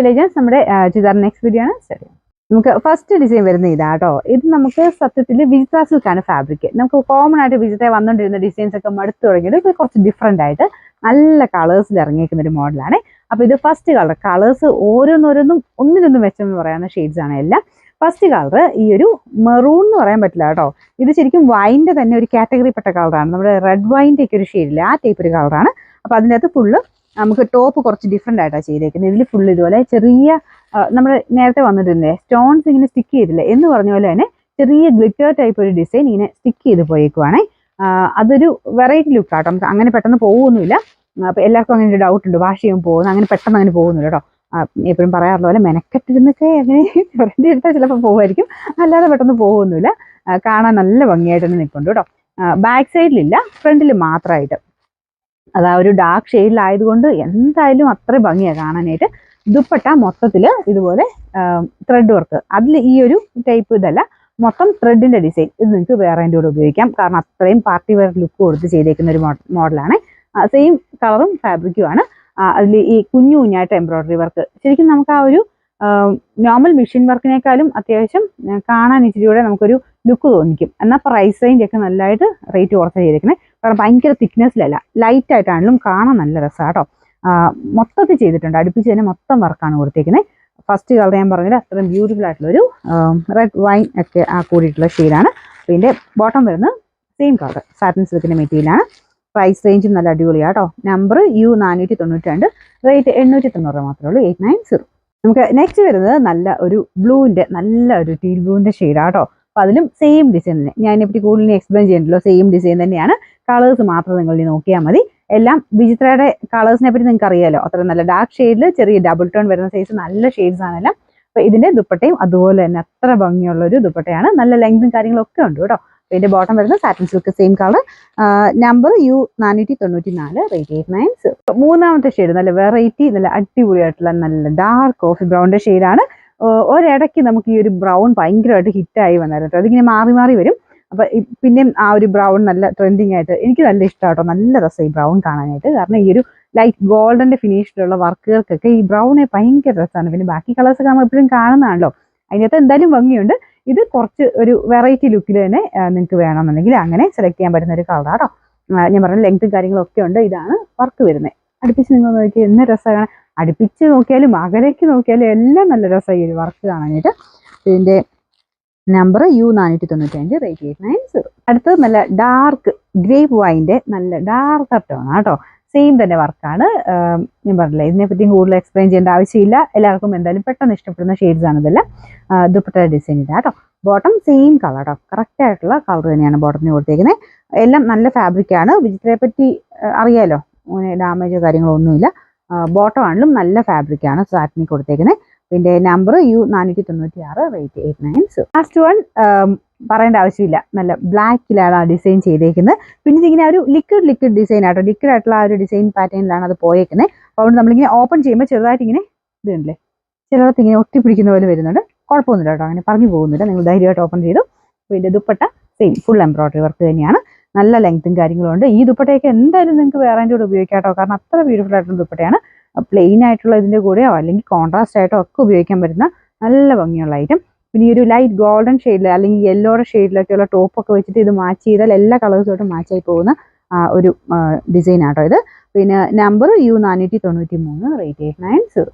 legends നമ്മുടെ churidar next video ആണ് start ചെയ്യാം. നമുക്ക് ഫസ്റ്റ് ഡിസൈൻ വരുന്ന ഇതാട്ടോ. ഇത് നമുക്ക് സത്യത്തിൽ വിജിത്ര സിൽക്കാണ് ഫാബ്രിക്. നമുക്ക് കോമൺ ആയിട്ട് വിജിത്ര വന്നുകൊണ്ടിരുന്ന ഡിസൈൻസ് ഒക്കെ മടുത്തു തുടങ്ങിയിട്ട് ഇത് കുറച്ച് ഡിഫറെൻ്റ് ആയിട്ട് നല്ല കളേഴ്സിൽ ഇറങ്ങിയിരിക്കുന്ന ഒരു മോഡലാണ്. അപ്പോൾ ഇത് ഫസ്റ്റ് കളർ. കളേഴ്സ് ഓരോന്നോരോന്നും ഒന്നിനൊന്നും മെച്ചമെന്ന് പറയുന്ന ഷെയ്ഡ്സ് ആണ് എല്ലാം. ഫസ്റ്റ് കളർ ഈ ഒരു മെറൂൺ എന്ന് പറയാൻ പറ്റില്ല കേട്ടോ. ഇത് ശരിക്കും വൈൻ്റെ തന്നെ ഒരു കാറ്റഗറിപ്പെട്ട കളറാണ്. നമ്മുടെ റെഡ് വൈൻ്റെ ഒക്കെ ഒരു ഷെയ്ഡില്ല, ആ ടൈപ്പ് ഒരു കളറാണ്. അപ്പോൾ അതിൻ്റെ അകത്ത് ഫുള്ള് നമുക്ക് ടോപ്പ് കുറച്ച് ഡിഫറെൻ്റ് ആയിട്ടാണ് ചെയ്തേക്കുന്നത്. ഇതിൽ ഫുള്ള് ഇതുപോലെ ചെറിയ നമ്മൾ നേരത്തെ വന്നിട്ടില്ലേ സ്റ്റോൺസ് ഇങ്ങനെ സ്റ്റിക്ക് ചെയ്തില്ലേ എന്ന് പറഞ്ഞ പോലെ തന്നെ ചെറിയ ഗ്ലിറ്റർ ടൈപ്പ് ഒരു ഡിസൈൻ ഇങ്ങനെ സ്റ്റിക്ക് ചെയ്ത് പോയേക്കുവാണേ. അതൊരു വെറൈറ്റി ലുക്കാട്ടോ. നമുക്ക് അങ്ങനെ പെട്ടെന്ന് പോകുന്നില്ല. അപ്പോൾ എല്ലാവർക്കും അങ്ങനെ ഒരു ഡൗട്ട് ഉണ്ട്, വാഷ് ചെയ്യുമ്പോൾ പോകുന്നത് അങ്ങനെ പെട്ടെന്ന് അങ്ങനെ പോകുന്നില്ല കേട്ടോ. എപ്പോഴും പറയാറുള്ള പോലെ മെനക്കെട്ടിരുന്നൊക്കെ അങ്ങനെ ഫ്രണ്ട് എടുത്താൽ ചിലപ്പോൾ പോകുമായിരിക്കും, അല്ലാതെ പെട്ടെന്ന് പോകുന്നില്ല. കാണാൻ നല്ല ഭംഗിയായിട്ട് തന്നെ നിൽക്കുന്നുണ്ട് കേട്ടോ. ബാക്ക് സൈഡിലില്ല, ഫ്രണ്ടിൽ മാത്രമായിട്ട്. അത് ആ ഒരു ഡാർക്ക് ഷെയ്ഡിലായതുകൊണ്ട് എന്തായാലും അത്ര ഭംഗിയാണ് കാണാനായിട്ട്. ദുപ്പട്ട മൊത്തത്തിൽ ഇതുപോലെ ത്രെഡ് വർക്ക്, അതിൽ ഈ ഒരു ടൈപ്പ് ഇതല്ല, മൊത്തം ത്രെഡിൻ്റെ ഡിസൈൻ. ഇത് നിങ്ങൾക്ക് വേറെ അതിൻ്റെ കൂടെ ഉപയോഗിക്കാം, കാരണം അത്രയും പാർട്ടി വെയർ ലുക്ക് കൊടുത്ത് ചെയ്തേക്കുന്ന ഒരു മോഡലാണ്. സെയിം കളറും ഫാബ്രിക്കും ആണ്. അതിൽ ഈ കുഞ്ഞു കുഞ്ഞായിട്ട് എംബ്രോയ്ഡറി വർക്ക്. ശരിക്കും നമുക്ക് ആ ഒരു നോർമൽ മെഷീൻ വർക്കിനേക്കാളും അത്യാവശ്യം കാണാൻ ഇച്ചിരി കൂടെ നമുക്കൊരു ലുക്ക് തോന്നിക്കും. എന്നാൽ പ്രൈസ് റേഞ്ച് ഒക്കെ നല്ലതായിട്ട് റേറ്റ് കുറച്ച് ചെയ്തേക്കുന്നത്, കാരണം ഭയങ്കര തിക്നെസ്സിലല്ല, ലൈറ്റ് ആയിട്ടാണെങ്കിലും കാണാൻ നല്ല രസമാണ് കേട്ടോ. മൊത്തത്തിൽ ചെയ്തിട്ടുണ്ട്, അടുപ്പിച്ച് തന്നെ മൊത്തം വർക്കാണ് കൊടുത്തേക്കുന്നത്. ഫസ്റ്റ് കളർ ഞാൻ പറഞ്ഞത് അത്രയും ബ്യൂട്ടിഫുൾ ആയിട്ടുള്ളൊരു റെഡ് വൈൻ ഒക്കെ കൂടിയിട്ടുള്ള ഷെയ്ഡാണ്. ഇതിൻ്റെ ബോട്ടം വരുന്നത് സെയിം കളർ സാറ്റിൻ സിൽക്കിൻ്റെ മെറ്റീരിയലാണ്. പ്രൈസ് റേഞ്ചും നല്ല അടിപൊളിയാണ് കേട്ടോ. നമ്പർ U492, റേറ്റ് 890 മാത്രമേ ഉള്ളൂ, 890. നമുക്ക് നെക്സ്റ്റ് വരുന്നത് നല്ല ഒരു ബ്ലൂവിൻ്റെ, നല്ല ഒരു ടീൽ ബ്ലൂവിൻ്റെ ഷെയ്ഡാണ് കേട്ടോ. അപ്പോൾ അതിലും സെയിം ഡിസൈൻ തന്നെ. ഞാൻ ഇതിനെപ്പറ്റി കൂടുതൽ എക്സ്പ്ലെയിൻ ചെയ്യണ്ടല്ലോ, സെയിം ഡിസൈൻ തന്നെയാണ്. കളേഴ്സ് മാത്രം നിങ്ങൾ നോക്കിയാൽ മതി. എല്ലാം വിചിത്രയുടെ കളേഴ്സിനെ പറ്റി നിങ്ങൾക്ക് അറിയാലോ, അത്ര നല്ല ഡാർക്ക് ഷെയ്ഡിൽ ചെറിയ ഡബിൾ ടോൺ വരുന്ന സൈസ് നല്ല ഷെയ്ഡ്സ് ആണെല്ലാം. അപ്പോൾ ഇതിൻ്റെ ദുപ്പട്ടയും അതുപോലെ തന്നെ അത്ര ഭംഗിയുള്ളൊരു ദുപ്പട്ടയാണ്. നല്ല ലെങ്തും കാര്യങ്ങളൊക്കെ ഉണ്ട് കേട്ടോ. ഇതിൻ്റെ ബോട്ടം വരുന്നത് satin silk same colour. Number U494, rate 890. മൂന്നാമത്തെ ഷെയ്ഡ് നല്ല വെറൈറ്റി, നല്ല അടിപൊളിയായിട്ടുള്ള നല്ല ഡാർക്ക് കോഫി ബ്രൗണിൻ്റെ ഷെയ്ഡാണ്. ഒരിടയ്ക്ക് നമുക്ക് ഈ ഒരു ബ്രൗൺ ഭയങ്കരമായിട്ട് ഹിറ്റായി വന്നായിരുന്നു. അതിങ്ങനെ മാറി മാറി വരും. അപ്പം പിന്നെയും ആ ഒരു ബ്രൗൺ നല്ല ട്രെൻഡിങ് ആയിട്ട് എനിക്ക് നല്ല ഇഷ്ടമാട്ടോ. നല്ല രസം ഈ ബ്രൗൺ കാണാനായിട്ട്, കാരണം ഈ ഒരു ലൈറ്റ് ഗോൾഡൻ്റെ ഫിനിഷിലുള്ള വർക്കുകൾക്കൊക്കെ ഈ ബ്രൗണെ ഭയങ്കര രസമാണ്. പിന്നെ ബാക്കി കളേഴ്സൊക്കെ നമ്മൾ എപ്പോഴും കാണുന്നതാണല്ലോ, അതിനകത്ത് എന്തായാലും ഭംഗിയുണ്ട്. ഇത് കുറച്ച് ഒരു വെറൈറ്റി ലുക്കിൽ തന്നെ നിങ്ങൾക്ക് വേണമെന്നുണ്ടെങ്കിൽ അങ്ങനെ സെലക്ട് ചെയ്യാൻ പറ്റുന്ന ഒരു കളറാട്ടോ. ഞാൻ പറഞ്ഞ ലെങ്ത്തും കാര്യങ്ങളൊക്കെ ഉണ്ട്. ഇതാണ് വർക്ക് വരുന്നത്. അടുപ്പിച്ച് നിങ്ങൾ നോക്കി എന്ന രസമാണ്. അടുപ്പിച്ച് നോക്കിയാലും അകലേക്ക് നോക്കിയാലും എല്ലാം നല്ല രസമായി ഈ ഒരു വർക്ക് കാണാനായിട്ട്. ഇതിൻ്റെ നമ്പർ U495, റേറ്റ് 890. അടുത്തത് നല്ല ഡാർക്ക് ഗ്രേപ്പ് വൈൻ്റെ നല്ല ഡാർക്ക് ടോൺ ആട്ടോ. സെയിം തന്നെ വർക്കാണ്. ഞാൻ പറഞ്ഞില്ലേ, ഇതിനെപ്പറ്റി കൂടുതൽ എക്സ്പ്ലെയിൻ ചെയ്യേണ്ട ആവശ്യമില്ല. എല്ലാവർക്കും എന്തായാലും പെട്ടെന്ന് ഇഷ്ടപ്പെടുന്ന ഷെയ്ഡ്സ് ആണ് ഇതെല്ലാം. ദുപ്പട്ട ഡിസൈൻ ഇതാ കേട്ടോ. ബോട്ടം സെയിം കളർ കേട്ടോ, കറക്റ്റ് ആയിട്ടുള്ള കളർ തന്നെയാണ് ബോട്ടത്തിന് കൊടുത്തേക്കുന്നത്. എല്ലാം നല്ല ഫാബ്രിക്കാണ്. വിചിത്രയെ പറ്റി അറിയാലോ, അങ്ങനെ ഡാമേജോ കാര്യങ്ങളോ ഒന്നുമില്ല. ബോട്ടം ആണെങ്കിലും നല്ല ഫാബ്രിക്കാണ് സാറ്റിനിൽ കൊടുത്തേക്കുന്നത്. പിന്നെ number U496, rate 890. Last one പറയേണ്ട ആവശ്യമില്ല, നല്ല ബ്ലാക്കിലാണ് ആ ഡിസൈൻ ചെയ്തേക്കുന്നത്. പിന്നെ ഇതിങ്ങനെ ഒരു ലിക്വിഡ് ഡിസൈൻ ആട്ടോ, ലിക്വിഡ് ആയിട്ടുള്ള ആ ഒരു ഡിസൈൻ പാറ്റേണിലാണ് അത് പോയേക്കുന്നത്. അപ്പോൾ അതുകൊണ്ട് നമ്മളിങ്ങനെ ഓപ്പൺ ചെയ്യുമ്പോൾ ചെറുതായിട്ട് ഇങ്ങനെ ഇതുണ്ടല്ലേ, ചിലർക്ക് ഇങ്ങനെ ഒട്ടിപ്പിടിക്കുന്ന പോലെ വരുന്നുണ്ട്. കുഴപ്പമൊന്നുമില്ല കേട്ടോ, അങ്ങനെ പറഞ്ഞു പോകുന്നില്ല. നിങ്ങൾ ധൈര്യമായിട്ട് ഓപ്പൺ ചെയ്തു. അപ്പോൾ ഇതിൻ്റെ dupatta same full embroidery work തന്നെയാണ്. നല്ല ലെങ്ത്തും കാര്യങ്ങളും ഉണ്ട്. ഈ ദുപ്പട്ടയൊക്കെ എന്തായാലും നിങ്ങൾക്ക് വേറെ കൂടെ ഉപയോഗിക്കാം കേട്ടോ, കാരണം അത്ര ബ്യൂട്ടിഫുൾ ആയിട്ടുള്ള ദുപ്പട്ടയാണ്. പ്ലെയിൻ ആയിട്ടുള്ള ഇതിൻ്റെ കൂടെയോ അല്ലെങ്കിൽ കോൺട്രാസ്റ്റ് ആയിട്ടോ ഒക്കെ ഉപയോഗിക്കാൻ പറ്റുന്ന നല്ല ഭംഗിയുള്ള ഐറ്റം. പിന്നെ ഈ ഒരു ലൈറ്റ് ഗോൾഡൻ ഷെയ്ഡിൽ അല്ലെങ്കിൽ യെല്ലോയുടെ ഷെയ്ഡിലൊക്കെയുള്ള ടോപ്പൊക്കെ വെച്ചിട്ട് ഇത് മാച്ച് ചെയ്താൽ എല്ലാ കളേഴ്സുമായിട്ടും മാച്ചായി പോകുന്ന ഒരു ഡിസൈൻ ആട്ടോ ഇത്. പിന്നെ നമ്പർ U493, റേറ്റ് 890.